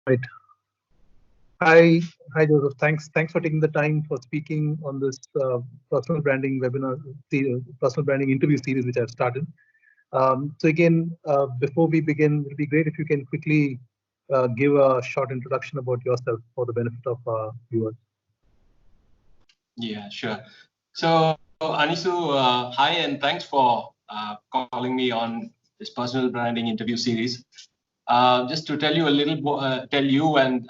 Right. Hi, hi Joseph. Thanks for taking the time for speaking on this personal branding webinar, personal branding interview series which I've started. So again, before we begin, it'd be great if you can quickly give a short introduction about yourself for the benefit of viewers. Yeah, sure. So, Anisu, hi, and thanks for calling me on this personal branding interview series. Just to tell you a little, tell you and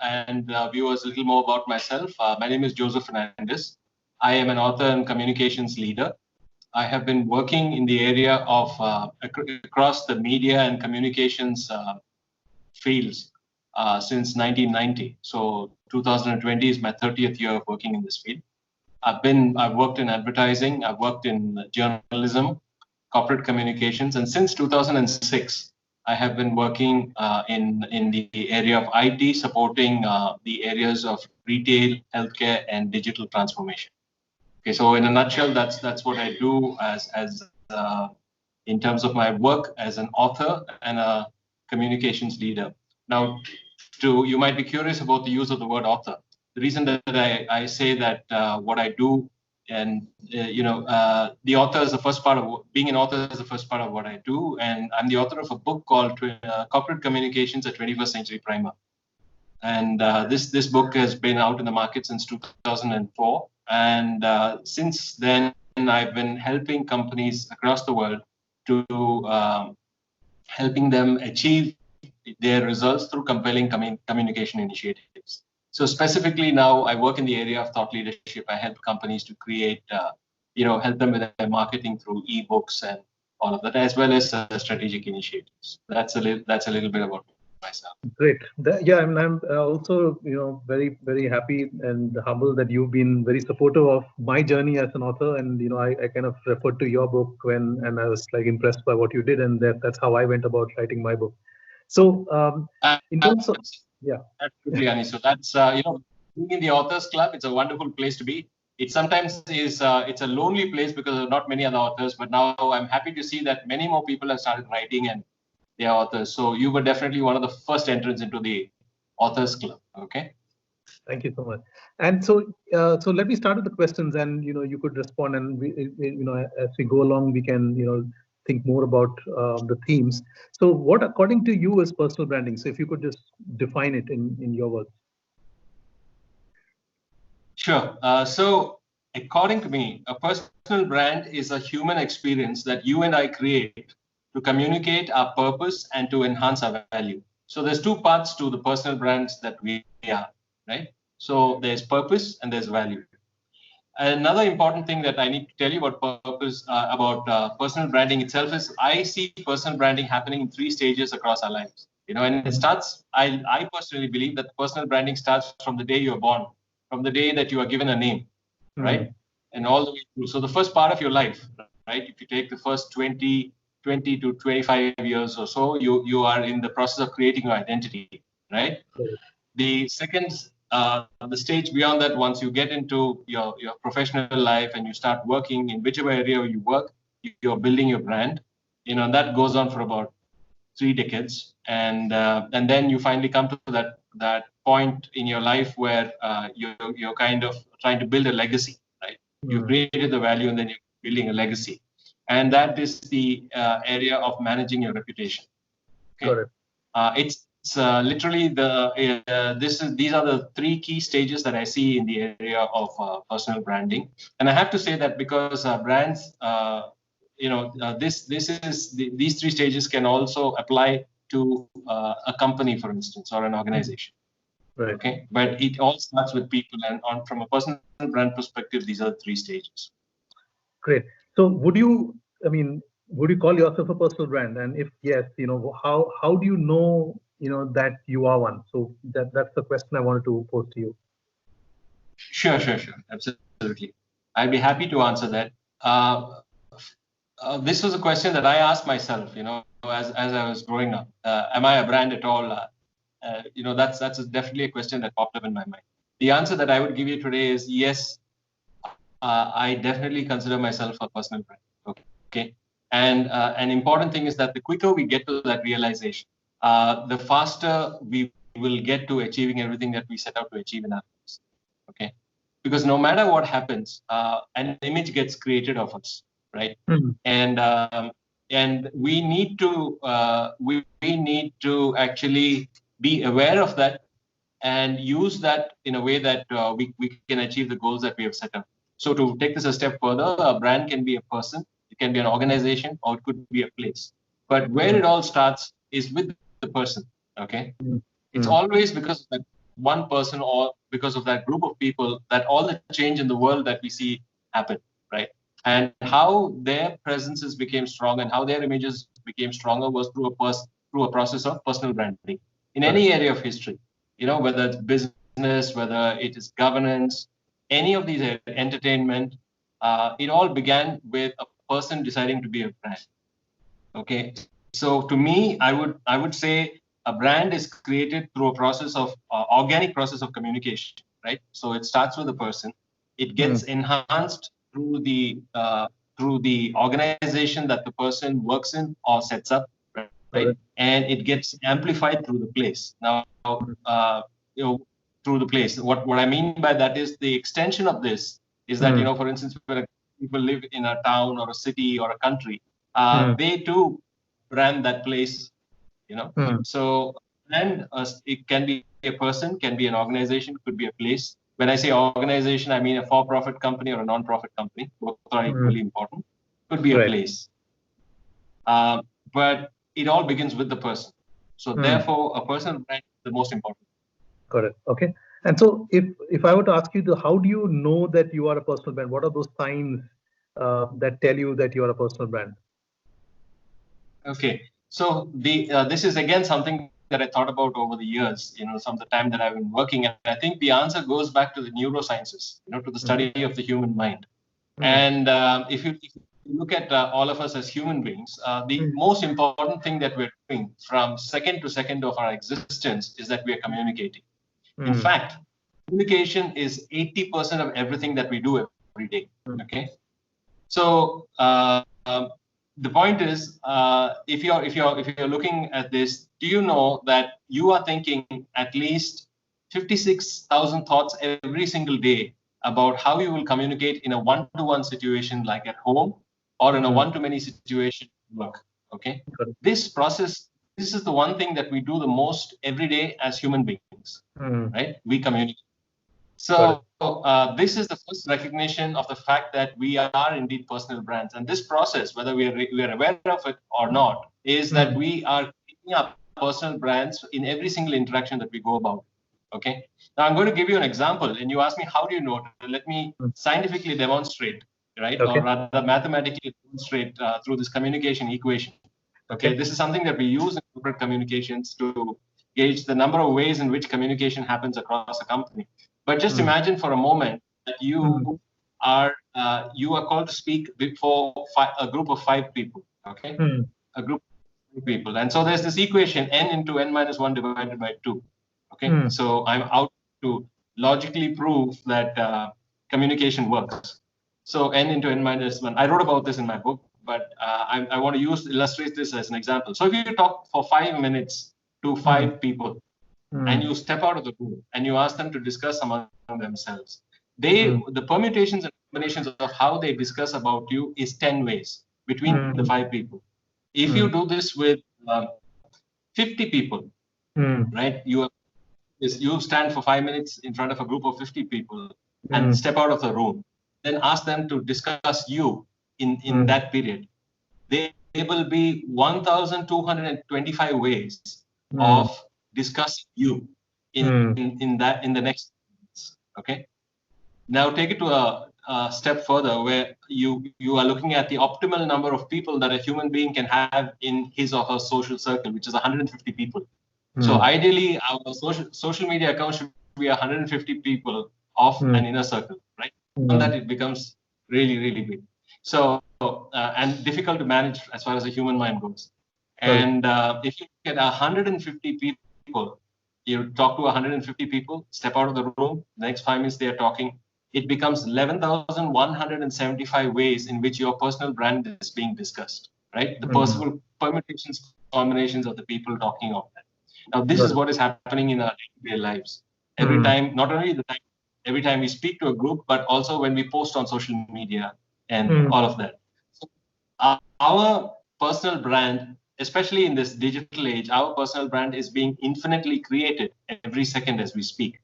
viewers a little more about myself. My name is Joseph Fernandez. I am an author and communications leader. I have been working in the area of across the media and communications fields since 1990. So 2020 is my 30th year of working in this field. I've worked in advertising, I've worked in journalism, corporate communications, and since 2006, I have been working in the area of IT, supporting the areas of retail, healthcare, and digital transformation. Okay, so in a nutshell, that's what I do as in terms of my work as an author and a communications leader. Now, you might be curious about the use of the word author. The reason that I say that what I do and the author is the first part of being an author is the first part of what I do, and I'm the author of a book called Corporate Communications: A 21st Century Primer. And this book has been out in the market since 2004, and since then I've been helping companies across the world to helping them achieve their results through compelling communication initiatives. So specifically now I work in the area of thought leadership. I help companies to create, help them with their marketing through ebooks and all of that, as well as strategic initiatives. That's a little bit about myself. Great. Yeah, I'm also very happy and humble that you've been very supportive of my journey as an author, and I kind of referred to your book and I was like impressed by what you did, and that's how I went about writing my book. So in terms of absolutely, Ani. So that's being in the authors club. It's a wonderful place to be. It sometimes is it's a lonely place because there are not many other authors. But now I'm happy to see that many more people have started writing and they are authors. So you were definitely one of the first entrants into the authors club. Okay. Thank you so much. And so let me start with the questions, and you could respond, and as we go along, we can think more about the themes. So, what according to you is personal branding? So, if you could just define it in your words. Sure. So, according to me, a personal brand is a human experience that you and I create to communicate our purpose and to enhance our value. So, there's two parts to the personal brands that we are, right? So, there's purpose and there's value. Another important thing that I need to tell you about purpose, about personal branding itself is I see personal branding happening in three stages across our lives. And it starts. I personally believe that personal branding starts from the day you're born, from the day that you are given a name, right, and all the way through. So the first part of your life, right? If you take the first 20 to 25 years or so, you are in the process of creating your identity, right? The second, the stage beyond that, once you get into your professional life and you start working in whichever area you work, you're building your brand. That goes on for about 3 decades, and then you finally come to that point in your life where you're kind of trying to build a legacy, right? You've created the value, and then you're building a legacy, and that is the area of managing your reputation. Okay, it's literally these are the 3 key stages that I see in the area of personal branding, and I have to say that because brands, these 3 stages can also apply to a company, for instance, or an organization. Right. Okay, but it all starts with people, and from a personal brand perspective, these are the 3 stages. Great. So, would you call yourself a personal brand? And if yes, how do you know that you are one? So that's the question I wanted to pose to you. Sure, absolutely. I'd be happy to answer that. This was a question that I asked myself, as I was growing up. Am I a brand at all? That's definitely a question that popped up in my mind. The answer that I would give you today is yes. I definitely consider myself a personal brand. Okay, and an important thing is that the quicker we get to that realization, the faster we will get to achieving everything that we set out to achieve in our lives. Okay, because no matter what happens, an image gets created of us, right? And we need to actually be aware of that and use that in a way that we can achieve the goals that we have set up. So to take this a step further, a brand can be a person, it can be an organization, or it could be a place. But where it all starts is with the person. Okay, it's always because of that one person or because of that group of people that all the change in the world that we see happen, right? And how their presences became strong and how their images became stronger was through a process of personal branding in any area of history. You know, whether it's business, whether it is governance, any of these entertainment, it all began with a person deciding to be a brand. Okay, so to me, I would say a brand is created through a process of organic process of communication, right? So it starts with a person, it gets enhanced through the organization that the person works in or sets up, right? And it gets amplified through the place. Now, you know, through the place. What I mean by that is the extension of this is that, you know, for instance, when people live in a town or a city or a country, they too brand that place, you know. So, and it can be a person, can be an organization, could be a place. When I say organization, I mean a for-profit company or a non-profit company. Both are equally important. Could be a place. But it all begins with the person. So therefore, a personal brand is the most important. Correct. Okay. And so if I were to ask you, how do you know that you are a personal brand? What are those signs that tell you that you are a personal brand? Okay. So this is again something that I thought about over the years, you know, some of the time that I've been working. And I think the answer goes back to the neurosciences, you know, to the study of the human mind. And if you look at all of us as human beings, the most important thing that we're doing from second to second of our existence is that we are communicating. In fact, communication is 80% of everything that we do every day. Okay, so the point is, if you're looking at this, do you know that you are thinking at least 56,000 thoughts every single day about how you will communicate in a one-to-one situation like at home or in a one-to-many situation at work. Okay, this process, this is the one thing that we do the most every day as human beings, right? We communicate. So this is the first recognition of the fact that we are indeed personal brands. And this process, whether we are aware of it or not, is that we are keeping up personal brands in every single interaction that we go about. Okay. Now I'm going to give you an example, and you ask me, how do you know? Let me scientifically demonstrate, right? Or rather mathematically demonstrate through this communication equation. Okay. This is something that we use in corporate communications to gauge the number of ways in which communication happens across a company. But just imagine for a moment that you are called to speak before a group of 5 people. Okay, a group of 5 people, and so there's this equation: n into n minus 1 divided by 2. Okay, so I'm out to logically prove that communication works. So n into n minus 1. I wrote about this in my book, but I want to illustrate this as an example. So if you talk for 5 minutes to 5 people, and you step out of the room and you ask them to discuss among themselves, the permutations and combinations of how they discuss about you is 10 ways between the 5 people. If you do this with 50 people, right, you stand for 5 minutes in front of a group of 50 people and step out of the room, then ask them to discuss you in that period. There will be 1,225 ways of discussing you in the next minutes. Okay. Now take it to a step further, where you are looking at the optimal number of people that a human being can have in his or her social circle, which is 150 people. So ideally, our social media account should be 150 people of an inner circle, right? And that it becomes really, really big. So and difficult to manage as far as the human mind goes. And if you get 150 people, you talk to 150 people, step out of the room, the next 5 minutes they are talking, it becomes 11,175 ways in which your personal brand is being discussed, right? The possible permutations, combinations of the people talking of that. Now, this is what is happening in our day-to-day lives. Every time, not only the time, every time we speak to a group, but also when we post on social media and all of that. So our personal brand, especially in this digital age, our personal brand is being infinitely created every second as we speak.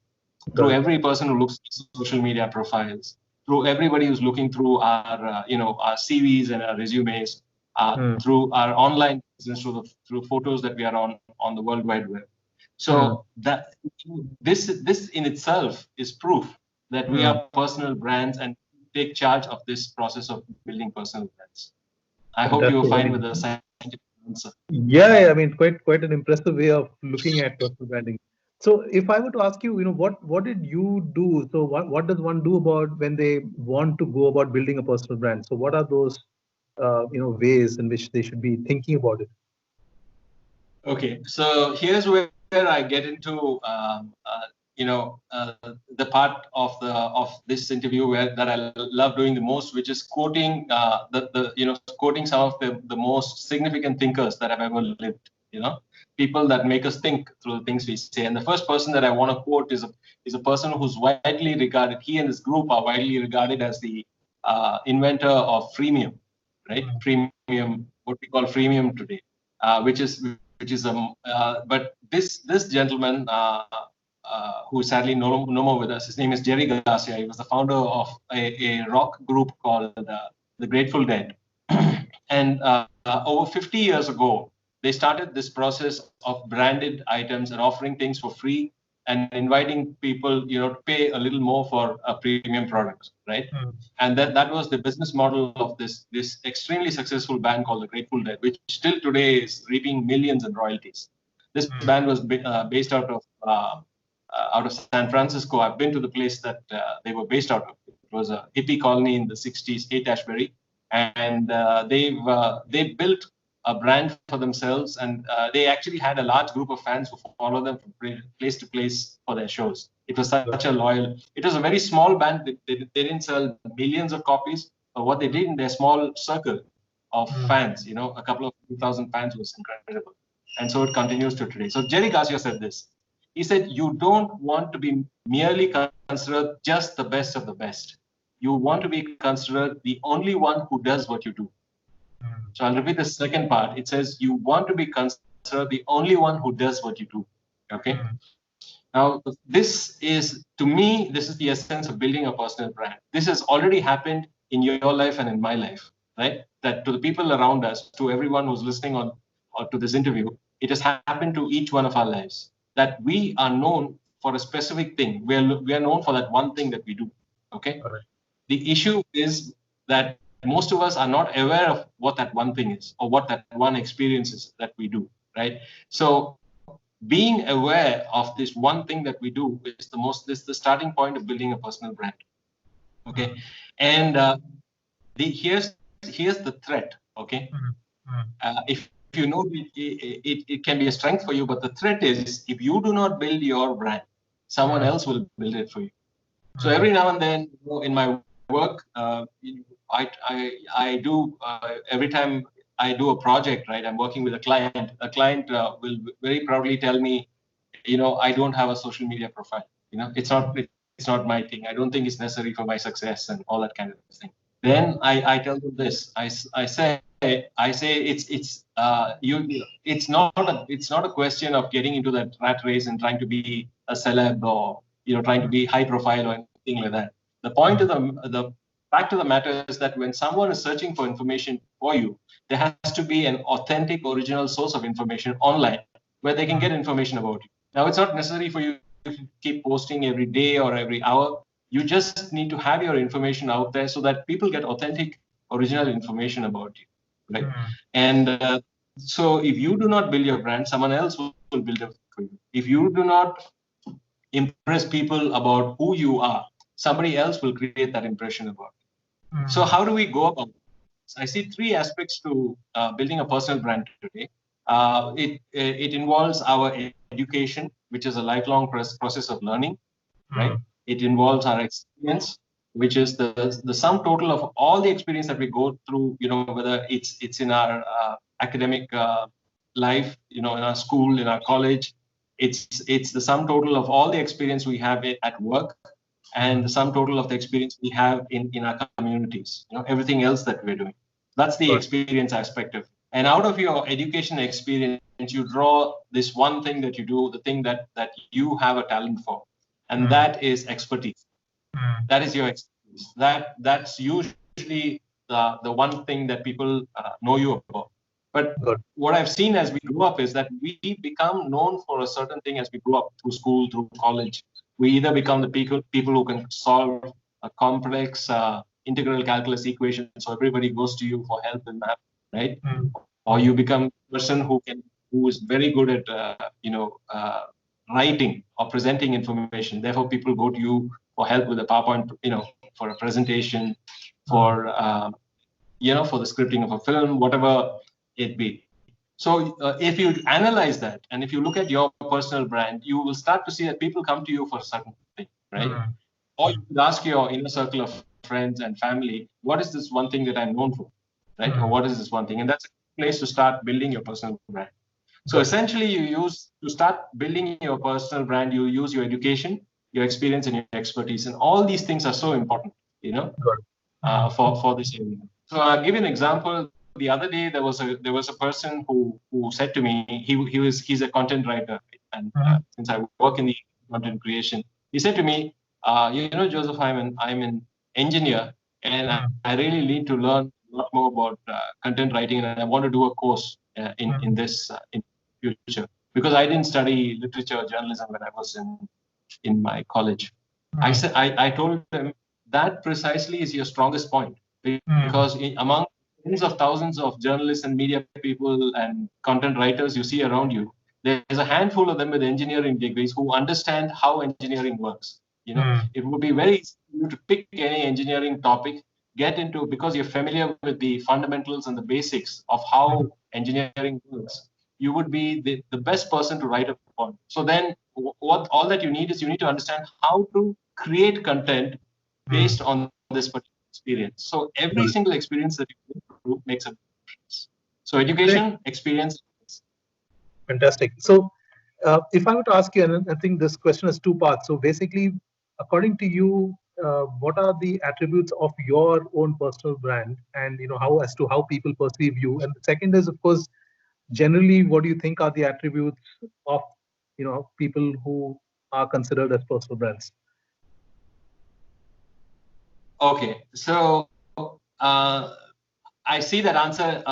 Through every person who looks at social media profiles, through everybody who's looking through our, our CVs and our resumes, through our online business, through photos that we are on the World Wide Web. So that this in itself is proof that we are personal brands and take charge of this process of building personal brands. I hope you are fine with the scientific answer. Yeah, I mean, quite an impressive way of looking at personal branding. So, if I were to ask you, what did you do? So, what does one do about when they want to go about building a personal brand? So, what are those, ways in which they should be thinking about it? Okay, so here's where I get into the part of this interview that I love doing the most, which is quoting quoting some of the most significant thinkers that have ever lived. People that make us think through the things we say. And the first person that I want to quote is a person who's widely regarded. He and his group are widely regarded as the inventor of freemium, right? Freemium, what we call freemium today, which is but this gentleman who sadly no more with us, his name is Jerry Garcia. He was the founder of a rock group called the Grateful Dead. And over 50 years ago, they started this process of branded items and offering things for free and inviting people, to pay a little more for a premium product, right? And that was the business model of this extremely successful band called the Grateful Dead, which still today is reaping millions in royalties. This band was based out of San Francisco. I've been to the place that they were based out of. It was a hippie colony in the 60s, Haight-Ashbury, and they built a brand for themselves, and they actually had a large group of fans who follow them from place to place for their shows. It was such a loyal. It was a very small band. They didn't sell millions of copies, but what they did in their small circle of fans, a couple of 2,000 fans, was incredible. And so it continues to today. So Jerry Garcia said this. He said, "You don't want to be merely considered just the best of the best. You want to be considered the only one who does what you do." So I'll repeat the second part. It says, you want to be considered the only one who does what you do. Okay. Now, this is, to me, this is the essence of building a personal brand. This has already happened in your life and in my life, right? That to the people around us, to everyone who's listening or to this interview, it has happened to each one of our lives. That we are known for a specific thing. We are known for that one thing that we do. Okay. Correct. The issue is that most of us are not aware of what that one thing is or what that one experience is that we do, right? So being aware of this one thing that we do is the starting point of building a personal brand. Okay. And here's the threat. Okay. If you know it can be a strength for you, but the threat is if you do not build your brand, someone else will build it for you. So every now and then, in my work, I do every time I do a project, right? I'm working with a client. A client will very proudly tell me, I don't have a social media profile. It's not my thing. I don't think it's necessary for my success and all that kind of thing. Then I tell them this. I say it's not a question of getting into that rat race and trying to be a celeb or trying to be high profile or anything like that. The point of the fact of the matter is that when someone is searching for information for you, there has to be an authentic, original source of information online where they can get information about you. Now, it's not necessary for you to keep posting every day or every hour. You just need to have your information out there so that people get authentic, original information about you, right? And so if you do not build your brand, someone else will build it for you. If you do not impress people about who you are, somebody else will create that impression about you. So how do we go about it? I see three aspects to building a personal brand today. It involves our education, which is a lifelong process of learning, right? It involves our experience, which is the sum total of all the experience that we go through, whether it's in our academic life, in our school, in our college, It's the sum total of all the experience we have at work and the sum total of the experience we have in our communities. Everything else that we're doing. That's the experience aspect of it. And out of your education experience, you draw this one thing that you do, the thing that you have a talent for, and that is expertise. That is your expertise. That's usually the one thing that people know you about. But what I've seen as we grow up is that we become known for a certain thing as we grow up through school, through college. We either become the people who can solve a complex integral calculus equation, so everybody goes to you for help in math, right? Or you become a person who is very good at writing or presenting information. Therefore, people go to you for help with the PowerPoint, for a presentation, for for the scripting of a film, whatever it be. So if you analyze that, and if you look at your personal brand, you will start to see that people come to you for a certain thing, right? Or you could ask your inner circle of friends and family, what is this one thing that I'm known for, right? Or what is this one thing? And that's a place to start building your personal brand. So essentially, to start building your personal brand, you use your education, your experience, and your expertise, and all these things are so important, for this area. So I'll give you an example. The other day, there was a person who said to me, he's a content writer, and since I work in the content creation, he said to me, Joseph, I'm an engineer, and I really need to learn a lot more about content writing, and I want to do a course in this in future, because I didn't study literature or journalism when I was in my college. I told him that precisely is your strongest point, because among tens of thousands of journalists and media people and content writers you see around you, there's a handful of them with engineering degrees who understand how engineering works. It would be very easy for you to pick any engineering topic, get into, because you're familiar with the fundamentals and the basics of how engineering works. You would be the best person to write upon. So then what all that you need is, you need to understand how to create content based on this particular experience. So every single experience that you go through makes a difference. So education, experience. Fantastic. So if I were to ask you, and I think this question has two parts. So basically, according to you, what are the attributes of your own personal brand, and how people perceive you? And the second is, of course, generally, what do you think are the attributes of people who are considered as personal brands? Okay, so I see that answer.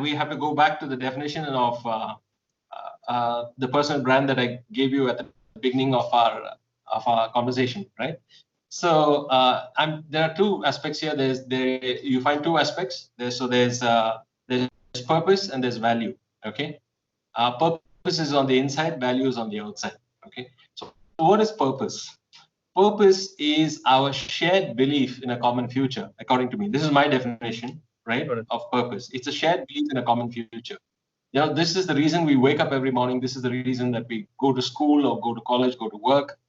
We have to go back to the definition of the personal brand that I gave you at the beginning of our conversation, right? So there are two aspects here. You find two aspects. There's purpose and there's value. Okay, purpose is on the inside, value is on the outside. Okay, so what is purpose? Purpose is our shared belief in a common future, according to me. This is my definition, right, of purpose. It's a shared belief in a common future. This is the reason we wake up every morning. This is the reason that we go to school or go to college, go to work,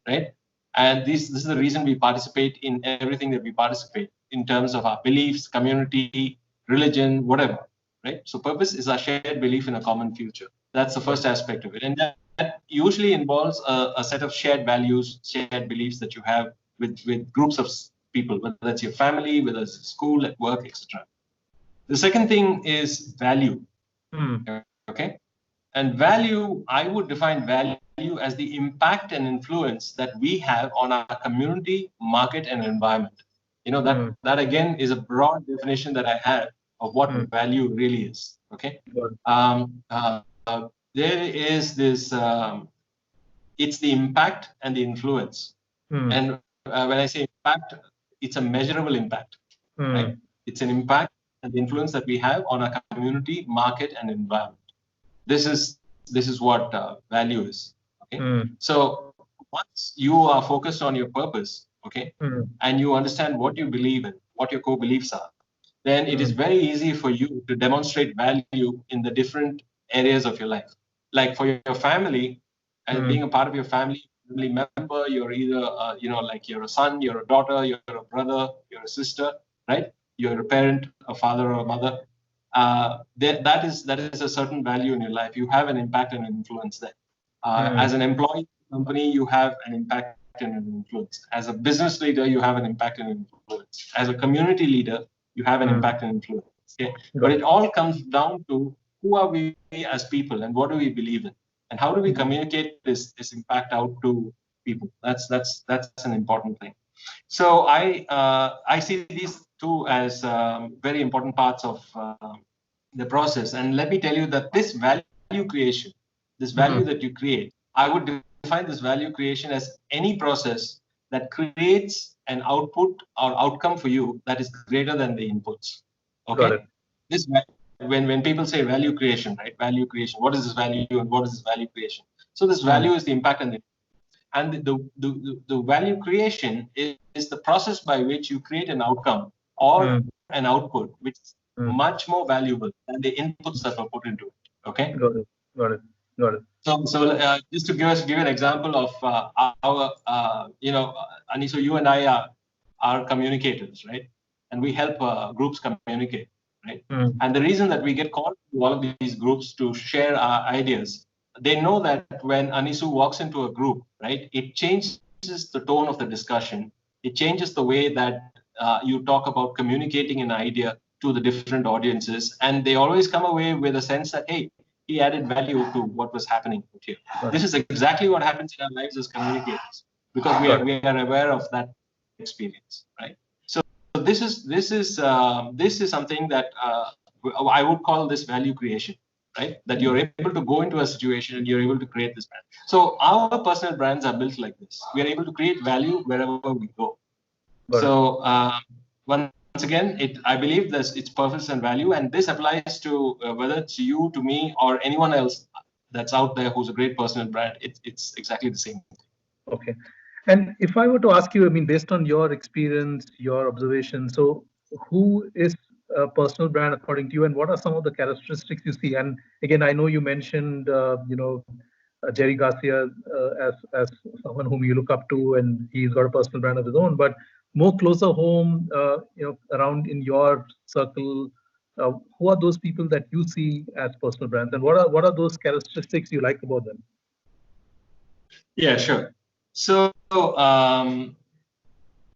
right? And this is the reason we participate in everything that we participate in terms of our beliefs, community, religion, whatever, right? So purpose is our shared belief in a common future. That's the first aspect of it. And that usually involves a set of shared values, shared beliefs that you have with groups of people, whether that's your family, whether it's school, at work, etc. The second thing is value. Okay. And value, I would define value as the impact and influence that we have on our community, market, and environment. That again is a broad definition that I had of what value really is. Okay. There is this, it's the impact and the influence. And when I say impact, it's a measurable impact, right? It's an impact and the influence that we have on our community, market, and environment. This is what value is. Okay. So once you are focused on your purpose, okay, and you understand what you believe in, what your core beliefs are, then it is very easy for you to demonstrate value in the different areas of your life. Like for your family, and being a part of your family member, you're either like you're a son, you're a daughter, you're a brother, you're a sister, right? You're a parent, a father, or a mother. That is a certain value in your life. You have an impact and influence there. As an employee of the company, you have an impact and an influence. As a business leader, you have an impact and influence. As a community leader, you have an impact and influence. Okay? But it all comes down to who are we as people and what do we believe in, and how do we communicate this impact out to people. That's an important thing. So I see these two as very important parts of the process. And let me tell you that this value creation, this value that you create, I would define this value creation as any process that creates an output or outcome for you that is greater than the inputs. Okay. This, when people say value creation, right? Value creation. What is this value and what is this value creation? So this value is the impact and the value creation is the process by which you create an outcome or an output which is much more valuable than the inputs that were put into it. Okay. Got it. So just to give an example of our Aniso, you and I are communicators, right? And we help groups communicate, right? And the reason that we get called to all of these groups to share our ideas, they know that when Anisu walks into a group, right, it changes the tone of the discussion. It changes the way that you talk about communicating an idea to the different audiences, and they always come away with a sense that, hey, he added value to what was happening here. This is exactly what happens in our lives as communicators, because we are aware of that experience, right? So this is something that I would call this value creation, right? That you're able to go into a situation and you're able to create this brand. So our personal brands are built like this. We are able to create value wherever we go. So once again, I believe this it's purpose and value, and this applies to whether it's you, to me, or anyone else that's out there who's a great personal brand. It's exactly the same. Okay. And if I were to ask you, I mean, based on your experience, your observation, so who is a personal brand according to you, and what are some of the characteristics you see? And again, I know you mentioned, Jerry Garcia as someone whom you look up to, and he's got a personal brand of his own. But more closer home, around in your circle, who are those people that you see as personal brands, and what are those characteristics you like about them? Yeah, sure. So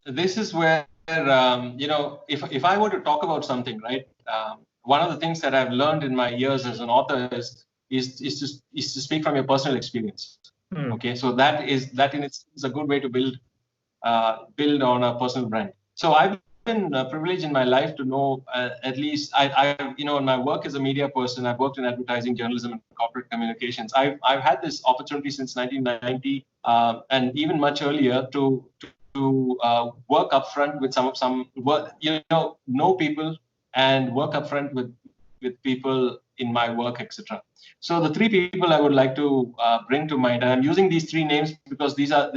this is where if I were to talk about something, right? One of the things that I've learned in my years as an author is to speak from your personal experience. Okay, so that in itself is a good way to build on a personal brand. So I've been privileged in my life to know at least I in my work as a media person, I've worked in advertising, journalism, and corporate communications. I've had this opportunity since 1990 and even much earlier to work upfront with some work, know people and work upfront with people in my work, etc. So the three people I would like to bring to mind, and I'm using these three names because these are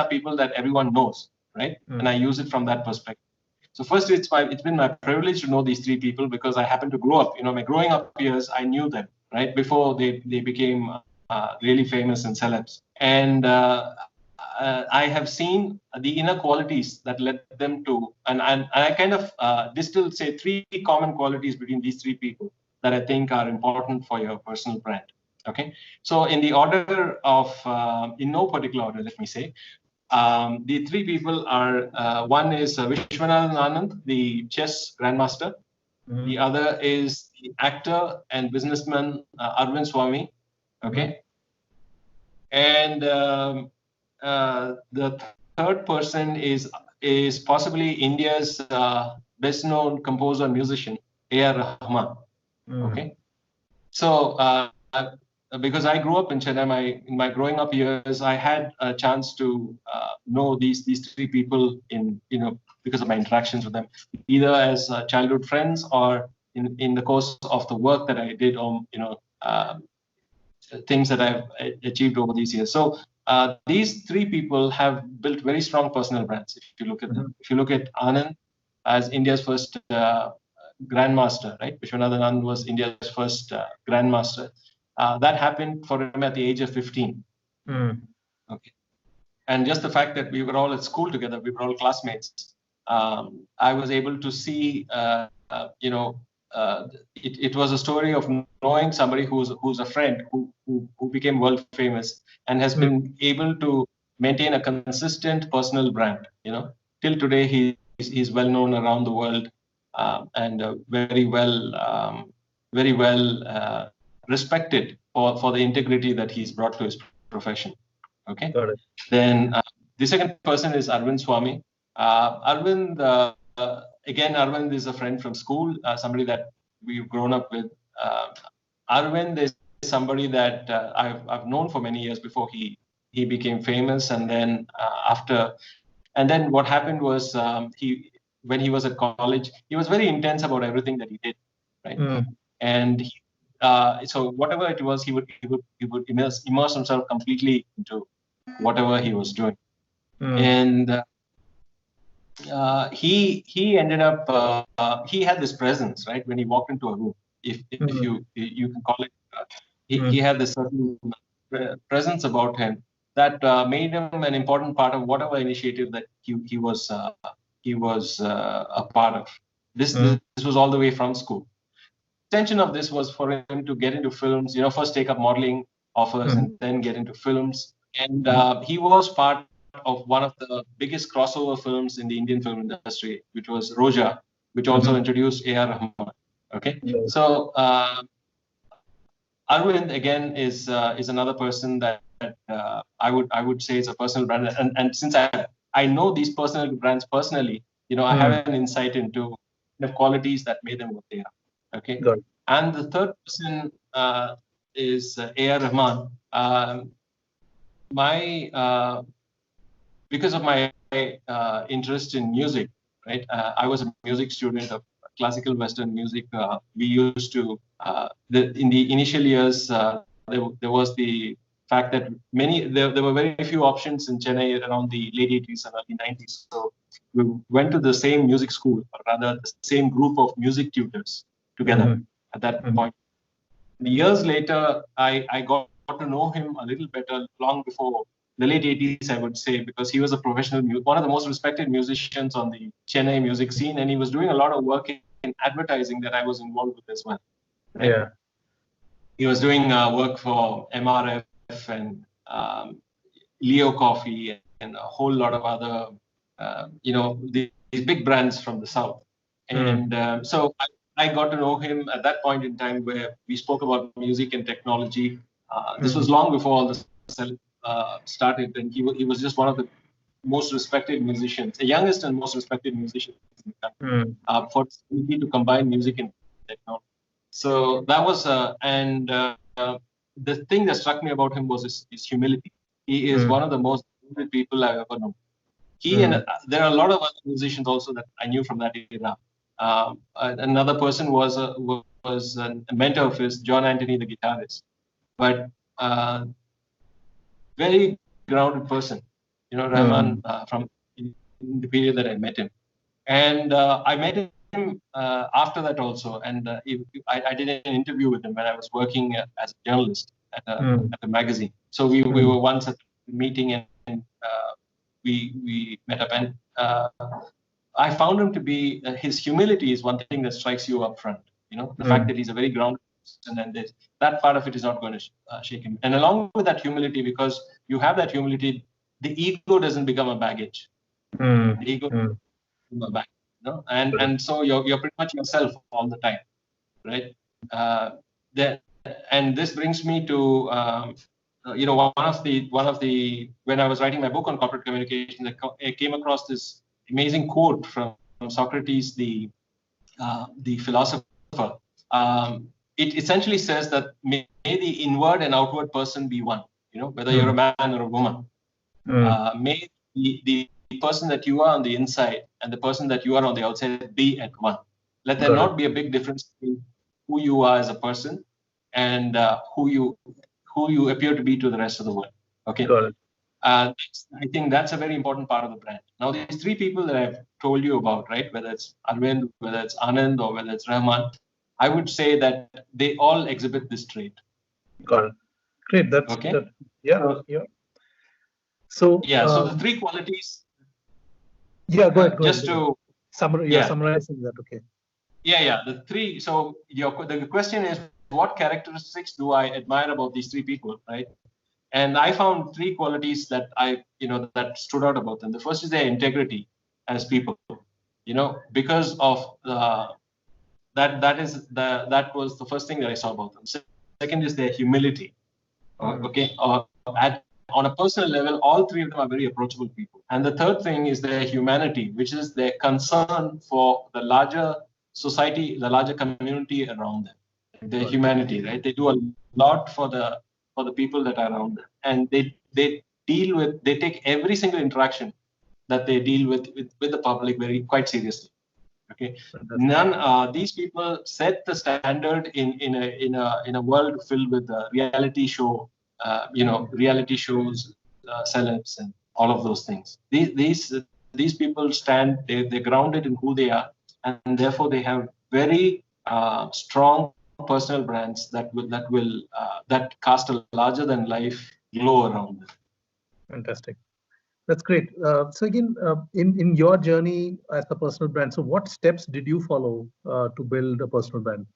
people that everyone knows, right? And I use it from that perspective. So first, it's been my privilege to know these three people because I happened to grow up. My growing up years, I knew them right before they became really famous and celebs. And I have seen the inner qualities that led them to, and I kind of distill, say, three common qualities between these three people that I think are important for your personal brand. Okay, so in the order of, in no particular order, let me say, the three people are, one is Vishwanathan Anand, the chess grandmaster. The other is the actor and businessman Arvind Swamy. Okay, and the third person is possibly India's best-known composer and musician, A.R. Rahman. Okay, so because I grew up in Chennai, in my growing up years, I had a chance to know these three people because of my interactions with them, either as childhood friends or in the course of the work that I did on things that I've achieved over these years. So these three people have built very strong personal brands. If you look at them, if you look at Anand as India's first grandmaster, right? Vishwanathan Anand was India's first grandmaster. That happened for him at the age of 15. Okay, and just the fact that we were all at school together, we were all classmates. I was able to see, it was a story of knowing somebody who's a friend who became world famous and has been able to maintain a consistent personal brand. Till today he's well known around the world, and very well respected for the integrity that he's brought to his profession. Okay. Got it. Then the second person is Arvind Swamy. Arvind, again, Arvind is a friend from school, somebody that we've grown up with. Arvind is somebody that I've known for many years before he became famous, and then what happened was when he was at college, he was very intense about everything that he did, right? And so whatever it was, he would immerse himself completely into whatever he was doing, and he ended up he had this presence, right? When he walked into a room, if you can call it, he had this certain presence about him that made him an important part of whatever initiative that he was a part of. This was all the way from school. Intention of this was for him to get into films, first take up modeling offers and then get into films. And he was part of one of the biggest crossover films in the Indian film industry, which was Roja, which also introduced A.R. Rahman. Okay, so Arvind again is another person that I would say is a personal brand, and since I know these personal brands personally, I have an insight into the qualities that made them what they are. Okay, and the third person is A.R. Rahman. Because of my interest in music, right? I was a music student of classical Western music. We used to in the initial years there was the fact that there were very few options in Chennai around the late 80s and early 90s. So we went to the same music school, or rather the same group of music tutors together at that point. Years later, I got to know him a little better long before the late 80s, I would say, because he was a professional, one of the most respected musicians on the Chennai music scene, and he was doing a lot of work in advertising that I was involved with as well. Right? Yeah. He was doing work for MRF and Leo Coffee and a whole lot of other, these big brands from the South. And so I got to know him at that point in time where we spoke about music and technology. This was long before all this started, and he was just one of the most respected musicians, the youngest and most respected musicians in the country, for his ability to combine music and technology. So that was, the thing that struck me about him was his humility. He is one of the most humble people I've ever known. He and there are a lot of other musicians also that I knew from that era. Another person was a mentor of his, John Anthony, the guitarist, but very grounded person. Rahman from in the period that I met him, and I met him after that also, and I did an interview with him when I was working as a journalist at a magazine. So we were once at a meeting and we met up, and I found him to be his humility is one thing that strikes you up front. The fact that he's a very grounded person, and that part of it is not going to shake him. And along with that humility, because you have that humility, the ego doesn't become a baggage. The ego doesn't become a baggage, and so you're pretty much yourself all the time, right? And this brings me to one of the when I was writing my book on corporate communication, I came across this amazing quote from Socrates, the philosopher. It essentially says that may the inward and outward person be one. Whether you're a man or a woman, may the person that you are on the inside and the person that you are on the outside be at one. Let there not be a big difference between who you are as a person and who you appear to be to the rest of the world. Okay. I think that's a very important part of the brand. Now, these three people that I've told you about, right, whether it's Arvind, whether it's Anand, or whether it's Rahman, I would say that they all exhibit this trait. Got it. Great. That's okay. Yeah. So so the three qualities. Yeah, go ahead. Just to summarizing that. Okay. Yeah. The three. So the question is, what characteristics do I admire about these three people, right? And I found three qualities that that stood out about them. The first is their integrity as people, because of that was the first thing that I saw about them. Second is their humility. Okay, on a personal level, all three of them are very approachable people. And the third thing is their humanity, which is their concern for the larger society, the larger community around them. Their humanity, right? They do a lot for the people that are around them, and they take every single interaction that they deal with the public quite seriously. Okay, these people set the standard in a world filled with reality show, reality shows, celebs, and all of those things. These people stand. They're grounded in who they are, and therefore they have very strong personal brands that cast a larger than life glow around them. Fantastic. That's great. So again, in your journey as a personal brand, so what steps did you follow to build a personal brand?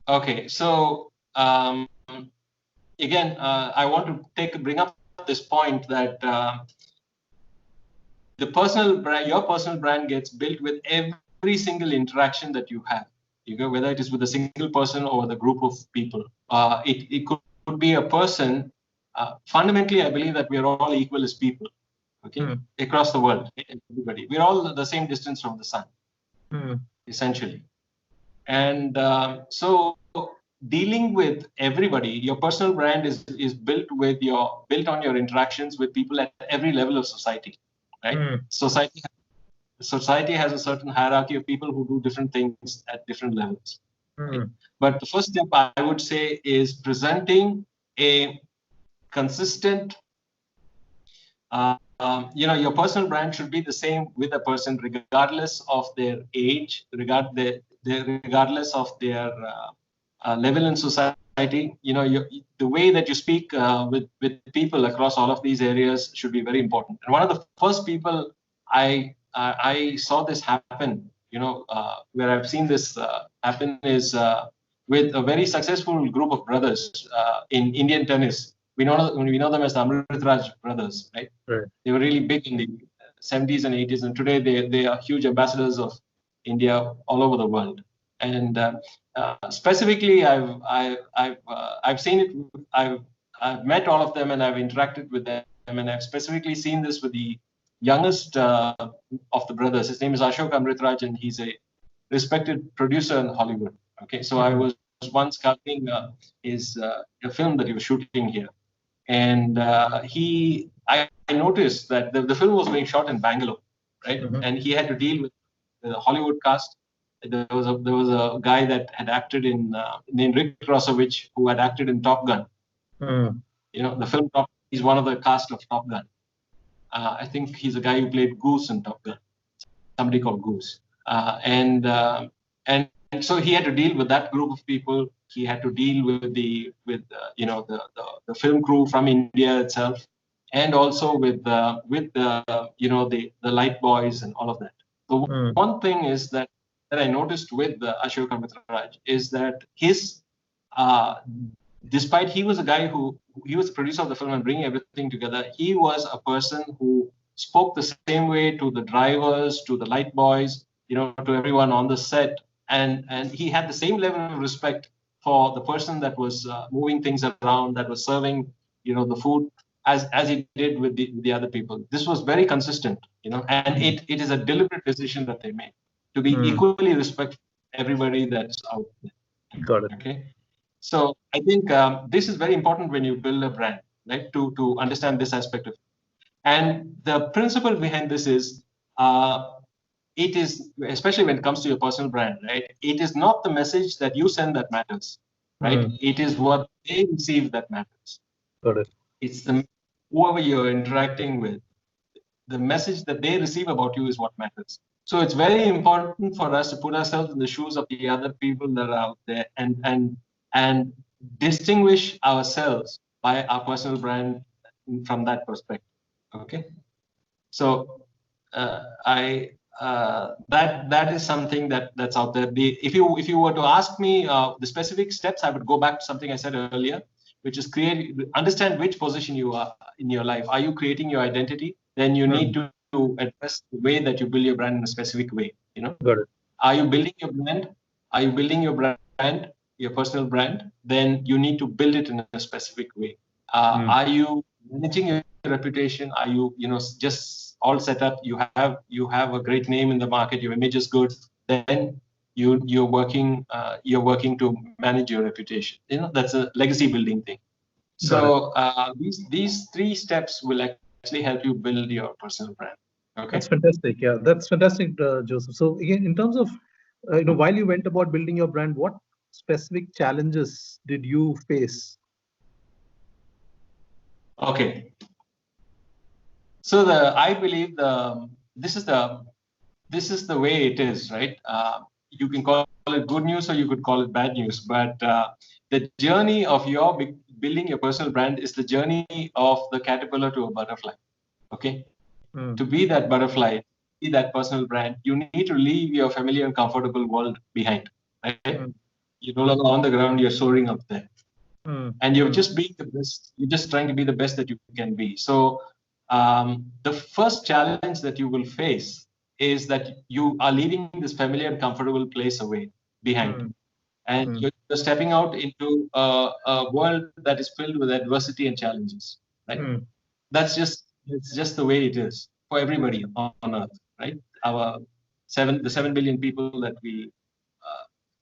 Okay, so again, I want to bring up this point that your personal brand gets built with every single interaction that you have. Whether it is with a single person or with a group of people. It could be a person. Fundamentally, I believe that we are all equal as people. Okay, across the world, everybody. We're all the same distance from the sun, essentially. And so dealing with everybody, your personal brand is built on your interactions with people at every level of society, right? Society has a certain hierarchy of people who do different things at different levels. Right? But the first step I would say is presenting a consistent your personal brand should be the same with a person regardless of their age, regardless of their level in society. The way that you speak with people across all of these areas should be very important. And one of the first people I saw this happen, where I've seen this happen is with a very successful group of brothers in Indian tennis. We know them as the Amritraj brothers, right? They were really big in the 70s and 80s, and today they are huge ambassadors of India all over the world. And specifically, I've seen it. I've met all of them, and I've interacted with them, and I've specifically seen this with the youngest of the brothers. His name is Ashok Amritraj, and he's a respected producer in Hollywood. Okay, so I was once scouting a film that he was shooting here, and I noticed that the film was being shot in Bangalore, right? And he had to deal with the Hollywood cast. There was a guy that had acted named Rick Rossovich, who had acted in Top Gun. The film Top. He's one of the cast of Top Gun. I think he's a guy who played Goose in Top Gun. Somebody called Goose. And so he had to deal with that group of people. He had to deal with the film crew from India itself, and also with the light boys and all of that. The one thing is that I noticed with Ashok Amritraj is that despite he was a guy he was the producer of the film and bringing everything together, he was a person who spoke the same way to the drivers, to the light boys, to everyone on the set, and he had the same level of respect for the person that was moving things around, that was serving, the food, as he did with the other people. This was very consistent, and it is a deliberate decision that they made to be equally respectful to everybody that's out there. Got it. Okay. So I think this is very important when you build a brand, right? To understand this aspect of it. And the principle behind this is, it is, especially when it comes to your personal brand, right? It is not the message that you send that matters, right? It is what they receive that matters. Got it. It's whoever you're interacting with, the message that they receive about you is what matters. So it's very important for us to put ourselves in the shoes of the other people that are out there and distinguish ourselves by our personal brand from that perspective. Okay. So I that is something that's out there. If you were to ask me the specific steps, I would go back to something I said earlier, which is understand which position you are in your life. Are you creating your identity? Then you need to address the way that you build your brand in a specific way. Got it. Are you building your brand? Are you building your brand, your personal brand? Then you need to build it in a specific way. Are you managing your reputation? Are you just all set up? You have a great name in the market. Your image is good. Then you're working to manage your reputation. That's a legacy building thing. So these three steps will actually help you build your personal brand. Okay. That's fantastic. Yeah, that's fantastic, Joseph. So again, in terms of while you went about building your brand, what specific challenges did you face? Okay. So I believe this is the way it is, right? You can call it good news or you could call it bad news, but the journey of building your personal brand is the journey of the caterpillar to a butterfly. Okay. To be that butterfly, be that personal brand, you need to leave your familiar and comfortable world behind. Right? You're no longer on the ground, you're soaring up there. And you're just being the best. You're just trying to be the best that you can be. So the first challenge that you will face is that you are leaving this familiar and comfortable place away behind. And you're stepping out into a world that is filled with adversity and challenges. Right? It's just the way it is for everybody on Earth, right? The 7 billion people that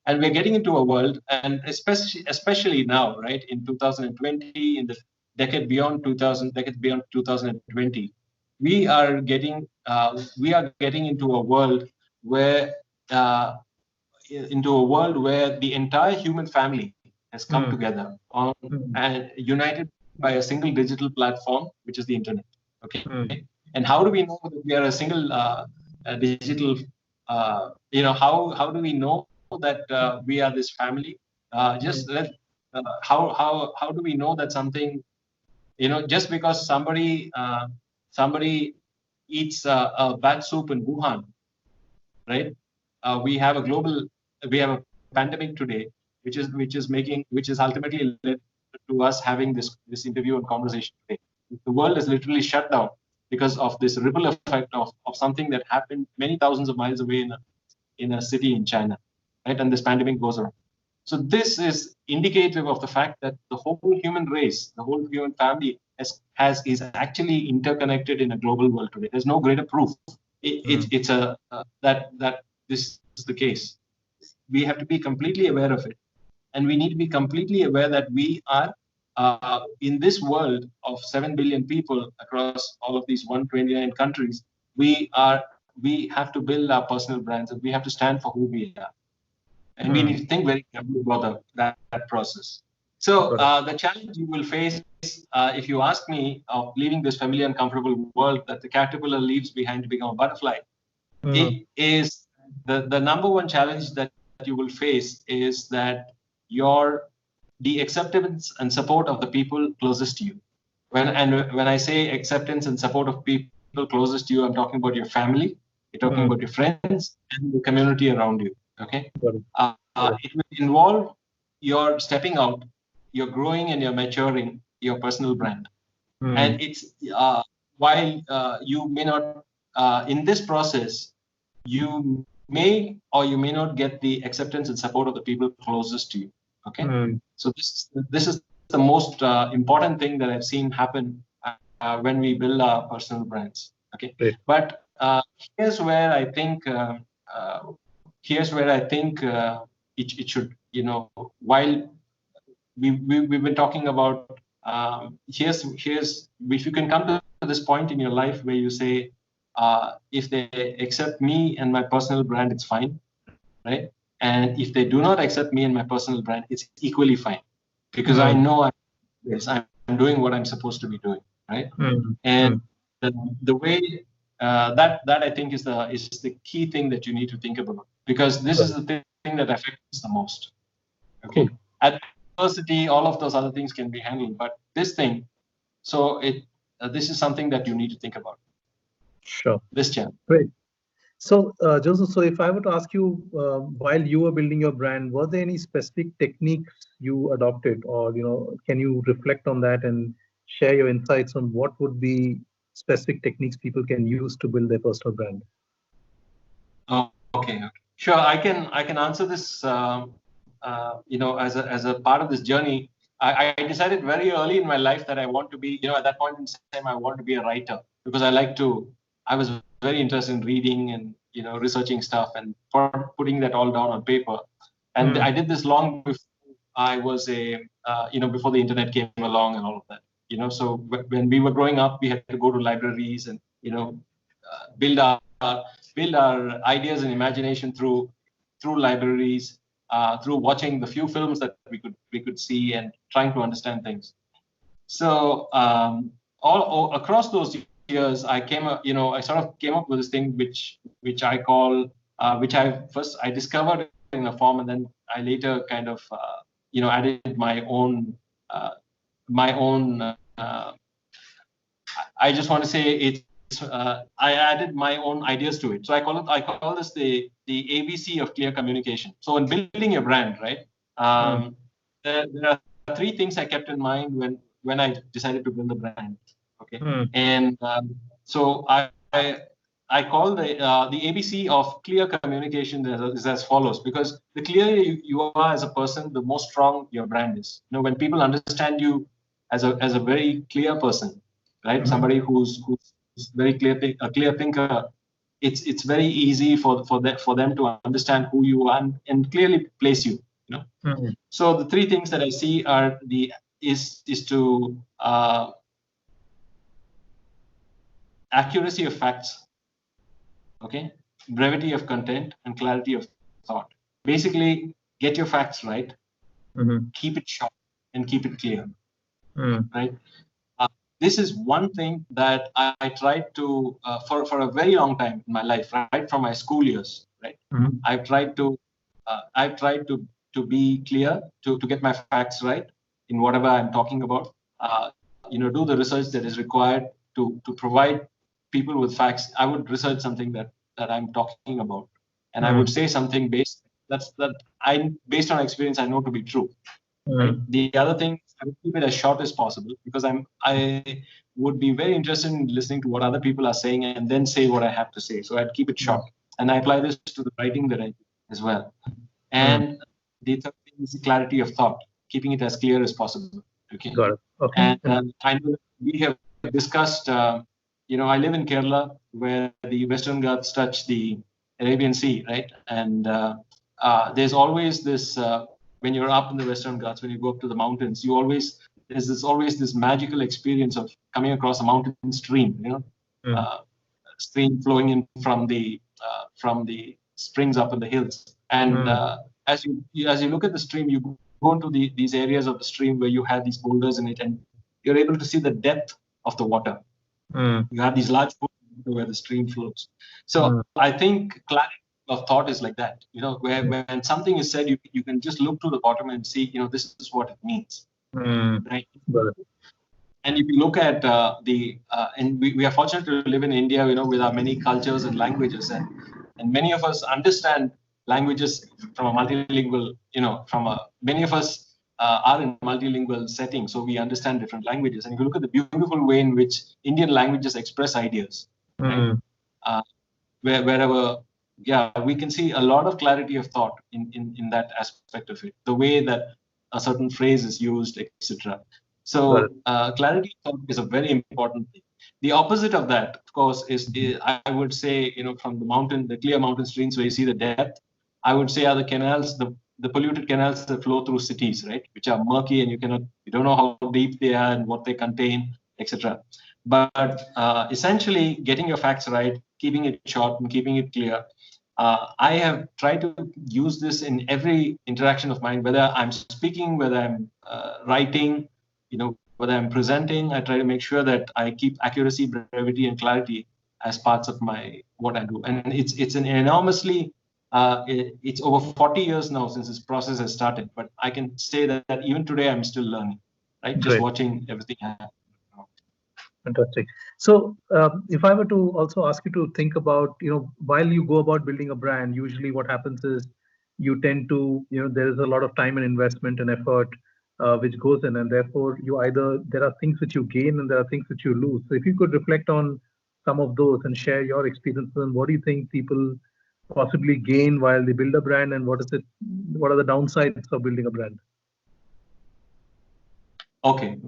and we're getting into a world, and especially now, right, in 2020, in the decade beyond 2020, we are getting into a world where the entire human family has come together and united by a single digital platform, which is the internet. Okay. And how do we know that we are a single digital? How do we know that we are this family? How do we know that something? Just because somebody eats a bad soup in Wuhan, right? We have a pandemic today, which is ultimately led to us having this interview and conversation today. The world is literally shut down because of this ripple effect of something that happened many thousands of miles away in a city in China, right? And this pandemic goes around. So this is indicative of the fact that the whole human race, the whole human family is actually interconnected in a global world today. There's no greater proof. It's that this is the case. We have to be completely aware of it, and we need to be completely aware that we are in this world of 7 billion people across all of these 129 countries. We have to build our personal brands, and we have to stand for who we are. And we need to think very carefully about that process. So the challenge you will face, if you ask me, of leaving this familiar and comfortable world that the caterpillar leaves behind to become a butterfly, it is the number one challenge that you will face is that the acceptance and support of the people closest to you. When I say acceptance and support of people closest to you, I'm talking about your family, you're talking about your friends, and the community around you. Okay, it will involve your stepping out, you're growing, and you're maturing your personal brand. And it's while you may not in this process, you may or you may not get the acceptance and support of the people closest to you. Okay, so this is the most important thing that I've seen happen when we build our personal brands. Okay, but here's where I think it should, while we've been talking about here's if you can come to this point in your life where you say if they accept me and my personal brand, it's fine, right? And if they do not accept me and my personal brand, it's equally fine, because I know I'm doing what I'm supposed to be doing, right? And the way that I think is the key thing that you need to think about, because this is the thing that affects the most. Okay, adversity, all of those other things can be handled, but this thing, so this is something that you need to think about. Sure. This challenge. Great. So, Joseph, so if I were to ask you, while you were building your brand, were there any specific techniques you adopted, or can you reflect on that and share your insights on what would be specific techniques people can use to build their personal brand? Okay. Sure. I can answer this. As a part of this journey, I decided very early in my life that I want to be. At that point in time, I want to be a writer because I was very interested in reading and researching stuff and putting that all down on paper. And I did this long before I was before the internet came along and all of that. So when we were growing up, we had to go to libraries and build our build our ideas and imagination through libraries, through watching the few films that we could see and trying to understand things. So all across those years, I sort of came up with this thing which I call which I discovered in a form, and then I later kind of added my own uh, my own. I just want to say it's. I added my own ideas to it. So I call this the ABC of clear communication. So when building your brand, right, there are three things I kept in mind when I decided to build a brand. Okay, and so I call the ABC of clear communication is as follows, because the clearer you are as a person, the more strong your brand is. When people understand you as a very clear person, right? Somebody who's very a clear thinker. It's very easy for them to understand who you are and clearly place you. So the three things that I see are is to accuracy of facts, okay, brevity of content, and clarity of thought. Basically, get your facts right, keep it short, and keep it clear, right? This is one thing that I tried to for a very long time in my life, right from my school years, right. I've tried to be clear, to get my facts right in whatever I'm talking about. Do the research that is required to provide people with facts. I would research something that I'm talking about, and I would say something based on experience I know to be true. Right? The other thing, I would keep it as short as possible because I would be very interested in listening to what other people are saying and then say what I have to say. So I'd keep it short, and I apply this to the writing that I do as well. And the third thing is the clarity of thought, keeping it as clear as possible. Okay. Got it. Okay. And I know that we have discussed. I live in Kerala, where the Western Ghats touch the Arabian Sea, right? And there's always this. When you're up in the Western Ghats, when you go up to the mountains, there's always this magical experience of coming across a mountain stream, stream flowing in from the springs up in the hills. And as you look at the stream, you go into these areas of the stream where you have these boulders in it, and you're able to see the depth of the water. You have these large pools where the stream flows. So I think clarity of thought is like that, where when something is said, you can just look to the bottom and see, this is what it means, right? And if you look at and we are fortunate to live in India, with our many cultures and languages, and many of us understand languages from a multilingual, many of us are in multilingual settings, so we understand different languages. And if you look at the beautiful way in which Indian languages express ideas, right? Wherever, we can see a lot of clarity of thought in that aspect of it, the way that a certain phrase is used, etc. So clarity of thought is a very important thing. The opposite of that, of course, is I would say, from the clear mountain streams where you see the depth, I would say are the canals, the polluted canals that flow through cities, right, which are murky and you don't know how deep they are and what they contain, etc. But essentially, getting your facts right, keeping it short and keeping it clear. I have tried to use this in every interaction of mine, whether I'm speaking, whether I'm writing, whether I'm presenting. I try to make sure that I keep accuracy, brevity, and clarity as parts of what I do. And it's an enormously it's over 40 years now since this process has started, but I can say that even today I'm still learning, right? Just watching everything happen. Fantastic. So, if I were to also ask you to think about, while you go about building a brand, usually what happens is you tend to, there is a lot of time and investment and effort which goes in, and therefore there are things which you gain and there are things which you lose. So, if you could reflect on some of those and share your experiences, and what do you think people possibly gain while they build a brand, and what are the downsides of building a brand? Okay.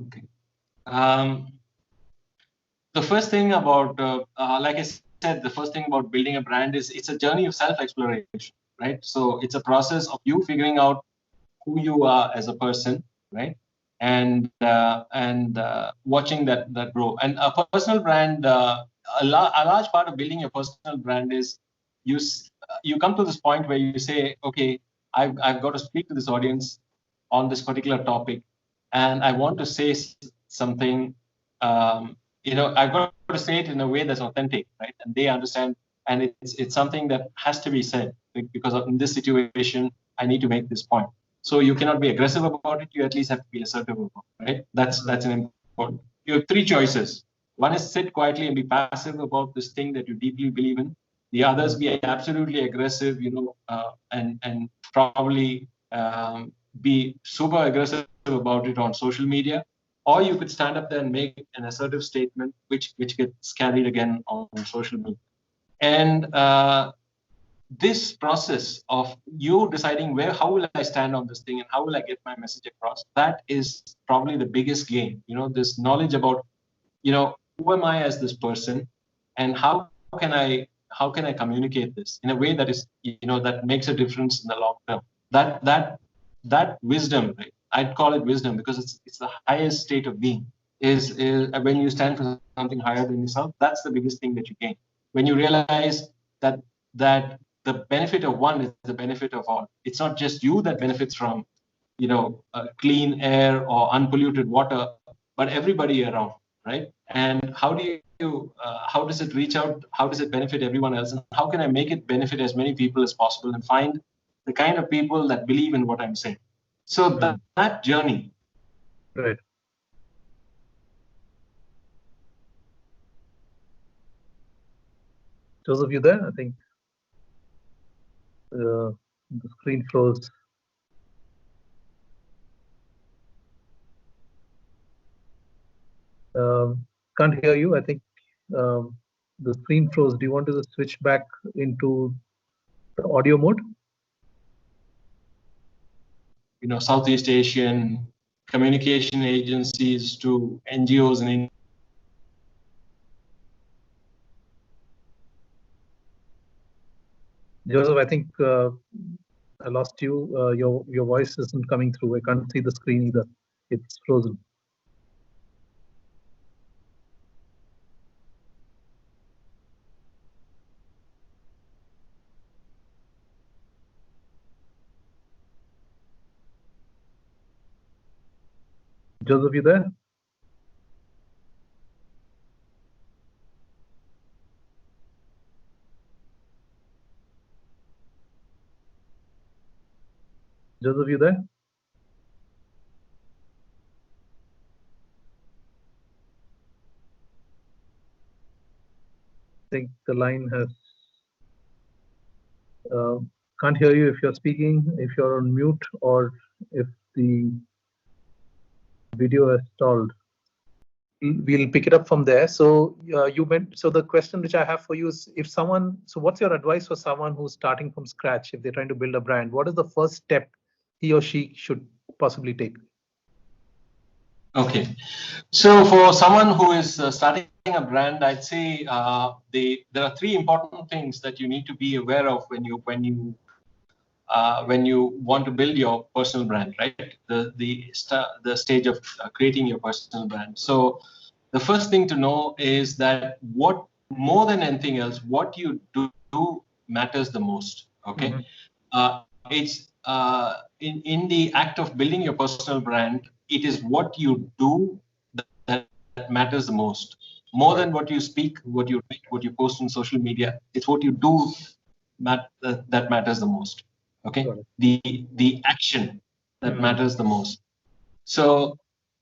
The first thing about, like I said, the first thing about building a brand is it's a journey of self-exploration, right? So it's a process of you figuring out who you are as a person, right? And watching that grow. And a personal brand, a large part of building your personal brand is you come to this point where you say, okay, I've got to speak to this audience on this particular topic, and I want to say something. I've got to say it in a way that's authentic, right? And they understand, and it's something that has to be said because in this situation, I need to make this point. So you cannot be aggressive about it. You at least have to be assertive about it, right? That's an important. You have three choices. One is sit quietly and be passive about this thing that you deeply believe in. The others be absolutely aggressive, and probably be super aggressive about it on social media. Or you could stand up there and make an assertive statement, which gets carried again on social media. And this process of you deciding how will I stand on this thing and how will I get my message across, that is probably the biggest gain. This knowledge about, who am I as this person, and how can I communicate this in a way that is, that makes a difference in the long term. That wisdom, right? I'd call it wisdom because it's the highest state of being. Is when you stand for something higher than yourself. That's the biggest thing that you gain when you realize that the benefit of one is the benefit of all. It's not just you that benefits from, clean air or unpolluted water, but everybody around, right? And how does it reach out? How does it benefit everyone else? And how can I make it benefit as many people as possible and find the kind of people that believe in what I'm saying? So that journey. Right. Joseph, you there? I think the screen froze. Can't hear you. I think the screen froze. Do you want to switch back into the audio mode? Southeast Asian communication agencies to NGOs and Joseph, I think I lost you. Your voice isn't coming through. I can't see the screen either. It's frozen. Joseph, you there? Joseph, you there? I think the line has can't hear you if you're speaking, if you're on mute, or if the video has stalled. We'll pick it up from there. So so the question which I have for you is, so what's your advice for someone who's starting from scratch, if they're trying to build a brand? What is the first step he or she should possibly take? Okay, so for someone who is starting a brand, I'd say there are three important things that you need to be aware of when you want to build your personal brand, right? The stage of creating your personal brand. So the first thing to know is that what more than anything else, what you do matters the most. Okay, it's in the act of building your personal brand. It is what you do that matters the most. More than what you speak, what you write, what you post on social media. It's what you do that matters the most. Okay, the action that matters the most. So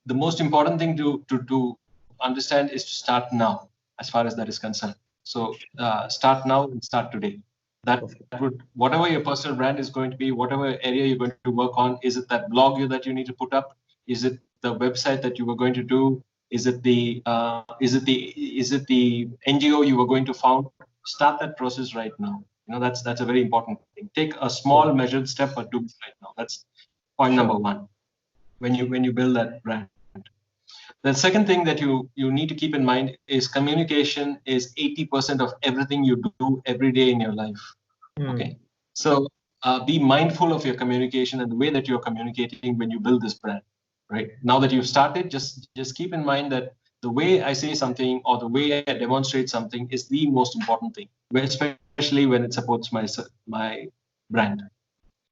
the most important thing to understand is to start now, as far as that is concerned. So start now and start today. That would, whatever your personal brand is going to be, whatever area you're going to work on, is it that blog that you need to put up? Is it the website that you were going to do? Is it the NGO you were going to found? Start that process right now. That's a very important thing. Take a small measured step, but do it right now. That's point number one. When you build that brand. The second thing that you need to keep in mind is communication is 80% of everything you do every day in your life. Okay, so be mindful of your communication and the way that you're communicating when you build this brand. Right now that you've started, just keep in mind that the way I say something or the way I demonstrate something is the most important thing, especially when it supports my brand.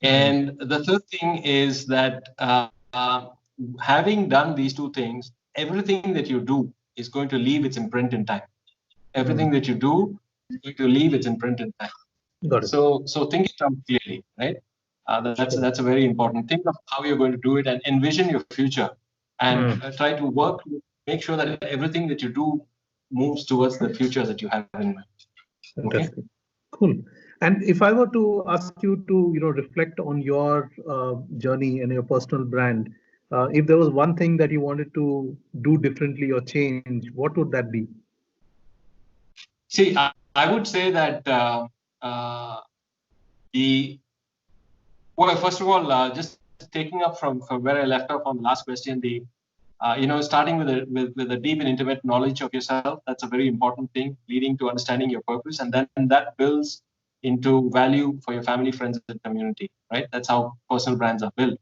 And the third thing is that having done these two things, everything that you do is going to leave its imprint in time. Everything that you do is going to leave its imprint in time. Got it. So think it out clearly, right? That's a very important thing of how you're going to do it, and envision your future, and try to work to make sure that everything that you do moves towards the future that you have in mind. Fantastic. Okay? Cool. And if I were to ask you to, reflect on your journey and your personal brand, if there was one thing that you wanted to do differently or change, what would that be? See, I would say that first of all, just taking up from where I left off on the last question, starting with a deep and intimate knowledge of yourself, that's a very important thing, leading to understanding your purpose, and then that builds into value for your family, friends, and community, right? That's how personal brands are built.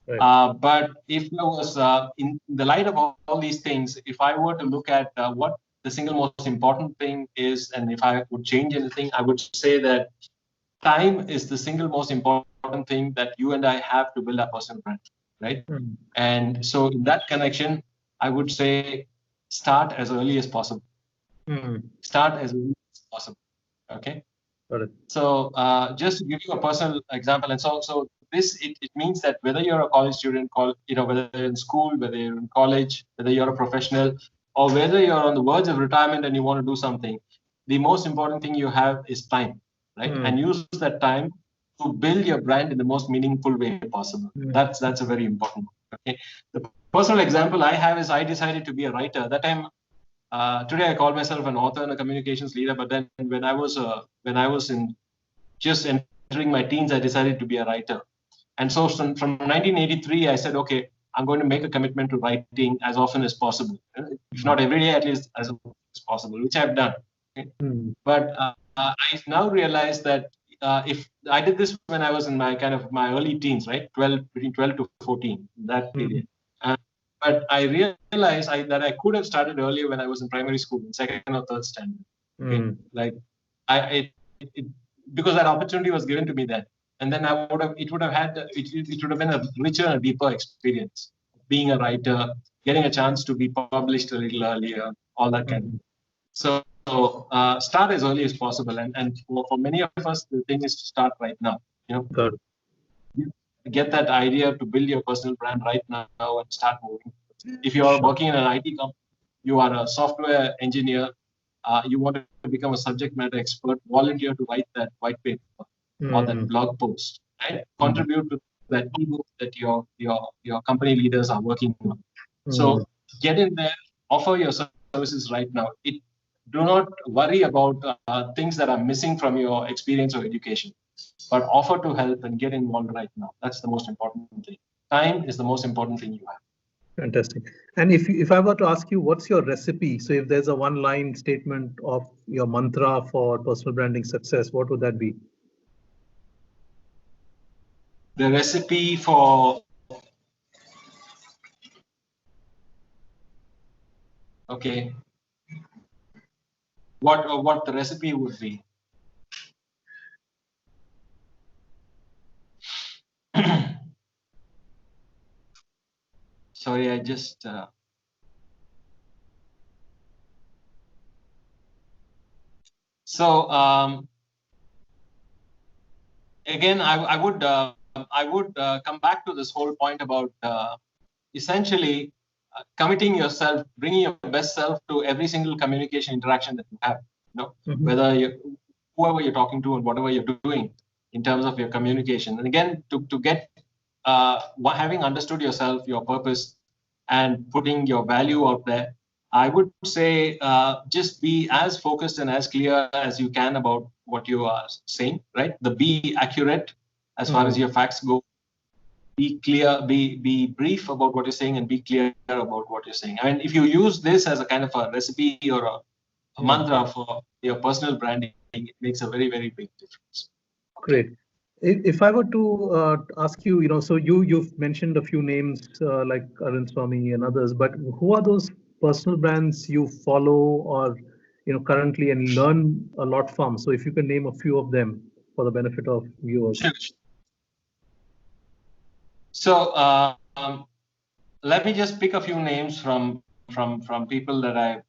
Right. But if I was in the light of all these things, if I were to look at what the single most important thing is, and if I would change anything, I would say that time is the single most important thing that you and I have to build our personal brand, right? And so in that connection, I would say start as early as possible. Start as early as possible. Okay. Got it. So just to give you a personal example, and so this it means that whether you're a college student, whether you're in school, whether you're in college, whether you're a professional, or whether you're on the verge of retirement and you want to do something, the most important thing you have is time, right? And use that time to build your brand in the most meaningful way possible. That's a very important one. Okay. The personal example I have is I decided to be a writer. That time. Today I call myself an author and a communications leader, but then when I was in just entering my teens, I decided to be a writer. And so from 1983, I said, okay, I'm going to make a commitment to writing as often as possible. If not every day, at least as often as possible, which I've done. Okay? But I now realize that if I did this when I was in my early teens, right, between 12 to 14, that period. But I realized that I could have started earlier when I was in primary school, in second or third standard. Okay? Like because that opportunity was given to me then, and then it would have been a richer and deeper experience. Being a writer, getting a chance to be published a little earlier, all that kind of thing. So start as early as possible, and for many of us, the thing is to start right now. Good. Get that idea to build your personal brand right now and start moving. If you are working in an IT company, you are a software engineer, you want to become a subject matter expert, volunteer to write that white paper or that blog post, right? Contribute to that ebook that your company leaders are working on. So get in there, offer your services right now. Do not worry about things that are missing from your experience or education, but offer to help and get involved right now. That's the most important thing. Time is the most important thing you have. Fantastic. And if I were to ask you, what's your recipe? So if there's a one-line statement of your mantra for personal branding success, what would that be? The recipe for... Okay. What the recipe would be? Sorry, I just... So again, I would come back to this whole point about essentially committing yourself, bringing your best self to every single communication interaction that you have. Whether whoever you're talking to and whatever you're doing in terms of your communication. And again, to get having understood yourself, your purpose, and putting your value out there, I would say just be as focused and as clear as you can about what you are saying, right? Be accurate as far as your facts go. Be clear, be brief about what you're saying, and be clear about what you're saying. I mean, if you use this as a kind of a recipe or a mantra for your personal branding, it makes a very, very big difference. Great. If I were to ask you, so you've mentioned a few names like Arun Swami and others, but who are those personal brands you follow or currently and learn a lot from? So if you can name a few of them for the benefit of viewers. Sure. So let me just pick a few names from people that I've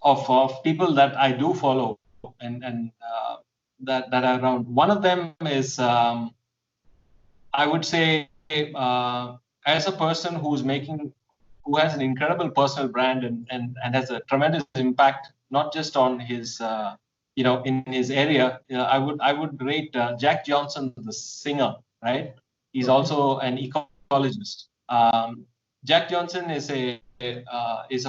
of people that I do follow and that are around. One of them is I would say as a person who has an incredible personal brand and has a tremendous impact not just on his in his area. I would rate Jack Johnson, the singer, right? He's also an ecologist. Jack Johnson is a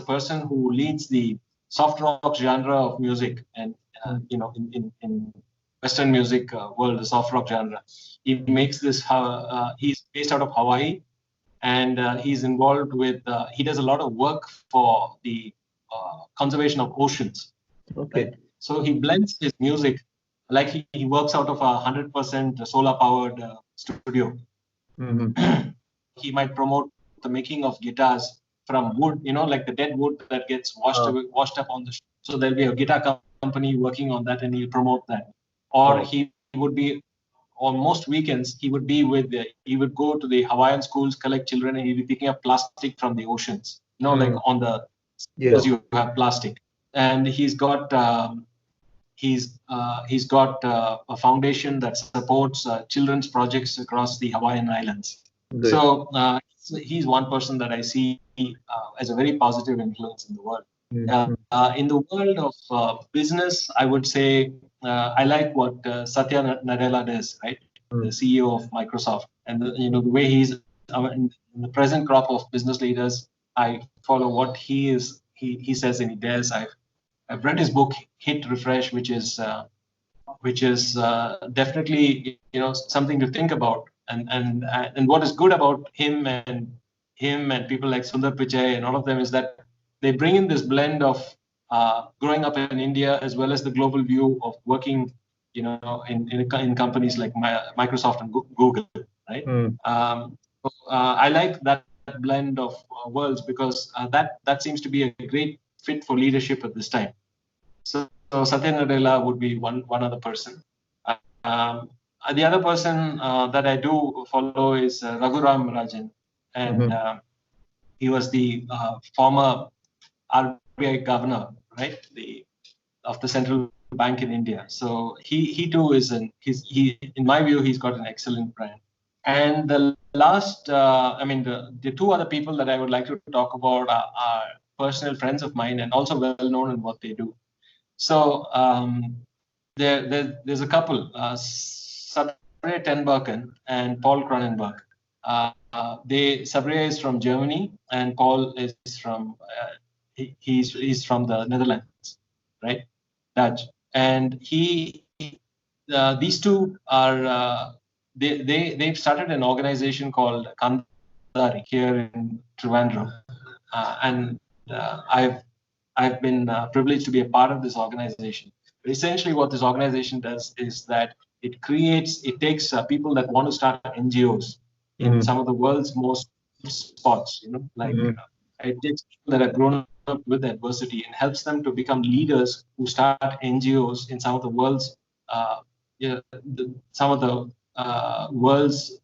person who leads the soft rock genre of music, and in Western music world, the soft rock genre. He makes this. He's based out of Hawaii, and he's involved with. He does a lot of work for the conservation of oceans. Okay. Right? So he blends his music, like he works out of a 100% solar powered studio. He might promote the making of guitars from wood, like the dead wood that gets washed up on the shore. So there'll be a guitar company working on that, and he'll promote that. Or he would be on most weekends. He would go to the Hawaiian schools, collect children, and he'd be picking up plastic from the oceans. Like on the because you have plastic, and he's got a foundation that supports children's projects across the Hawaiian Islands. Great. So he's one person that I see as a very positive influence in the world. In the world of business, I would say I like what Satya Nadella does, right? The CEO of Microsoft, and the way he's in the present crop of business leaders. I follow what he says and he does. I've read his book Hit Refresh, which is definitely something to think about. And what is good about him and people like Sundar Pichai and all of them is that they bring in this blend of growing up in India as well as the global view of working in companies like Microsoft and Google, right? I like that blend of worlds because that seems to be a great fit for leadership at this time. So Satya Nadella would be one other person. The other person that I do follow is Raghuram Rajan, and he was the former RBI governor, right? Of the central bank in India. So he too is in my view, he's got an excellent brand. And the last, the two other people that I would like to talk about are personal friends of mine and also well known in what they do. So there's a couple, Sabre Tenbakken and Paul Cronenberg. Sabre is from Germany and Paul is from he's from the Netherlands, right? Dutch. And these two are they've started an organization called Kandari here in Trivandrum, and I've been privileged to be a part of this organization. But essentially, what this organization does is that it takes people that want to start NGOs in some of the world's most spots, it takes people that have grown up with adversity and helps them to become leaders who start NGOs in some of the world's world's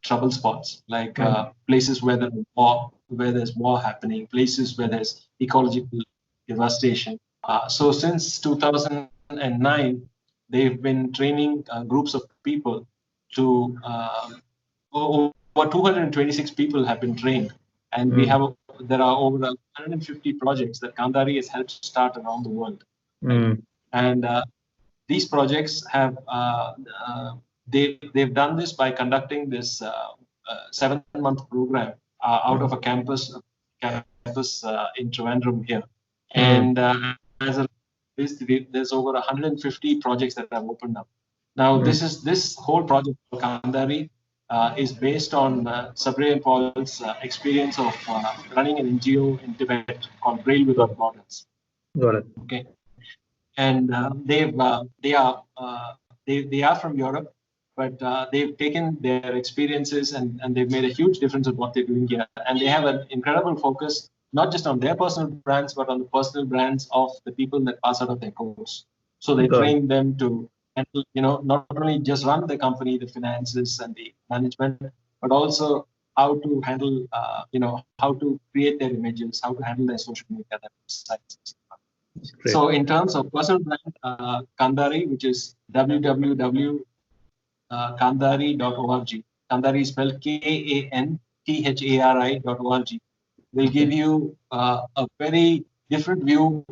trouble spots, like places where there's war happening, places where there's ecological devastation. So since 2009, they've been training groups of people to over 226 people have been trained, and there are over 150 projects that Kandari has helped start around the world. Right? And these projects have they've done this by conducting this 7-month program out of a campus in Trivandrum here, and as a there's over 150 projects that have opened up. Now, this whole project for Kandari is based on Sabre and Paul's experience of running an NGO in Tibet called Braille Without Borders. Got it. Okay, and they are from Europe, but they've taken their experiences and they've made a huge difference in what they're doing here. And they have an incredible focus, not just on their personal brands, but on the personal brands of the people that pass out of their course. So they train them to, not only just run the company, the finances and the management, but also how to handle, how to create their images, how to handle their social media, their websites. So in terms of personal brand, Kandari, which is www.kandari.org. Kandari is spelled KANTHARI.org. Will give you a very different view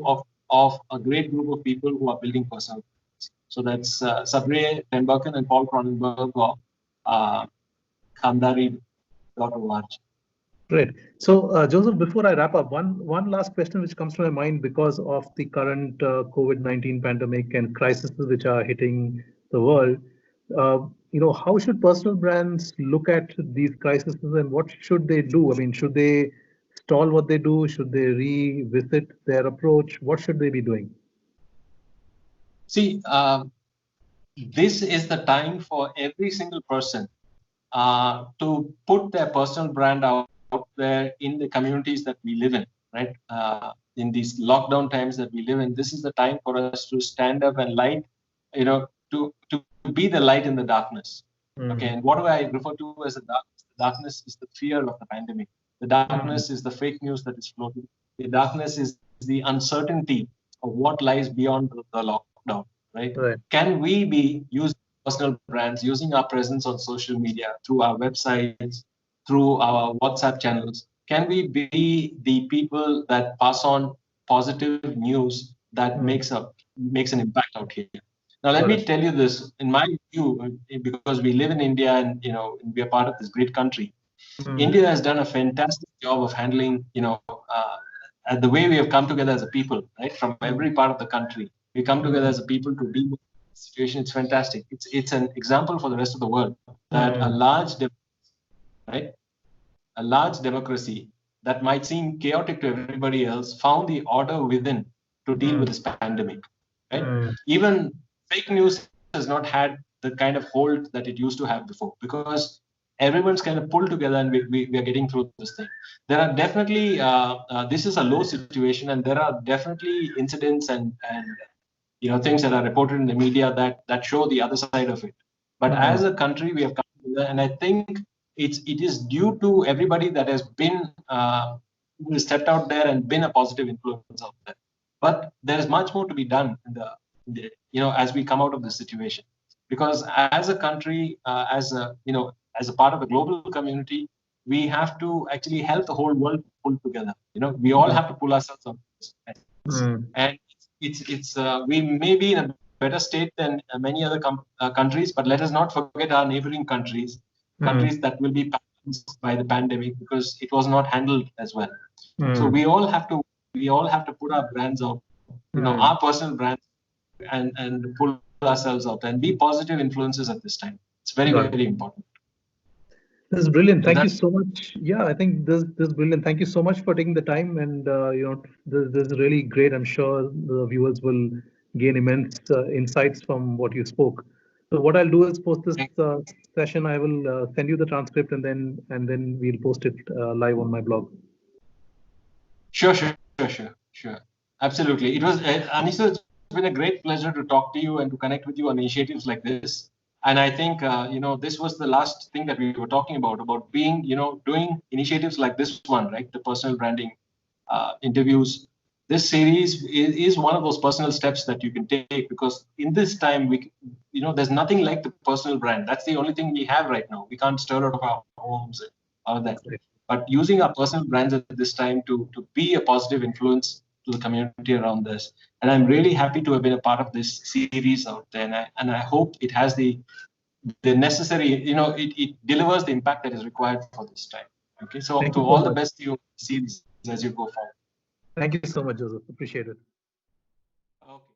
of a great group of people who are building personal brands. So that's Sabre Tenbakken and Paul Cronenberg of Kandari.org. Great. So, Joseph, before I wrap up, one last question which comes to my mind because of the current COVID-19 pandemic and crises which are hitting the world. How should personal brands look at these crises and what should they do? I mean, should they stall what they do? Should they revisit their approach? What should they be doing? See, this is the time for every single person to put their personal brand out there in the communities that we live in, right? In these lockdown times that we live in, this is the time for us to stand up and light, to be the light in the darkness. Okay, and what do I refer to as the darkness? The darkness is the fear of the pandemic. The darkness is the fake news that is floating. The darkness is the uncertainty of what lies beyond the lockdown, right? Can we be using personal brands, using our presence on social media, through our websites, through our WhatsApp channels? Can we be the people that pass on positive news that makes an impact out here? Now, let me tell you this. In my view, because we live in India and we are part of this great country, India has done a fantastic job of handling, the way we have come together as a people, right? From every part of the country, we come together as a people to deal with the situation. It's fantastic. It's an example for the rest of the world that a large democracy that might seem chaotic to everybody else found the order within to deal with this pandemic. Right? Even fake news has not had the kind of hold that it used to have before because everyone's kind of pulled together and we are getting through this thing. There are definitely, this is a low situation and there are definitely incidents and things that are reported in the media that show the other side of it. But as a country, we have come together, and I think it is due to everybody that has been stepped out there and been a positive influence out there. But there is much more to be done as we come out of this situation, because as a country, as a part of a global community, we have to actually help the whole world pull together. We all have to pull ourselves up. And it's we may be in a better state than many other countries, but let us not forget our neighboring countries that will be by the pandemic because it was not handled as well. So we all have to put our brands out, our personal brands, and pull ourselves out and be positive influences at this time. It's very, very important. This is brilliant. Thank you so much. Yeah, I think this is brilliant. Thank you so much for taking the time, and this is really great. I'm sure the viewers will gain immense insights from what you spoke. So what I'll do is post this session. I will send you the transcript, and then we'll post it live on my blog. Sure. Absolutely. It was Anisha. It's been a great pleasure to talk to you and to connect with you on initiatives like this. And I think, this was the last thing that we were talking about being, doing initiatives like this one, right? The personal branding interviews. this series is one of those personal steps that you can take, because in this time, there's nothing like the personal brand. That's the only thing we have right now. We can't stir out of our homes and all that. But using our personal brands at this time to be a positive influence to the community around this. And I'm really happy to have been a part of this series out there. And I hope it has the necessary, it delivers the impact that is required for this time. Okay, so all the best to you series as you go forward. Thank you so much, Joseph. Appreciate it. Okay.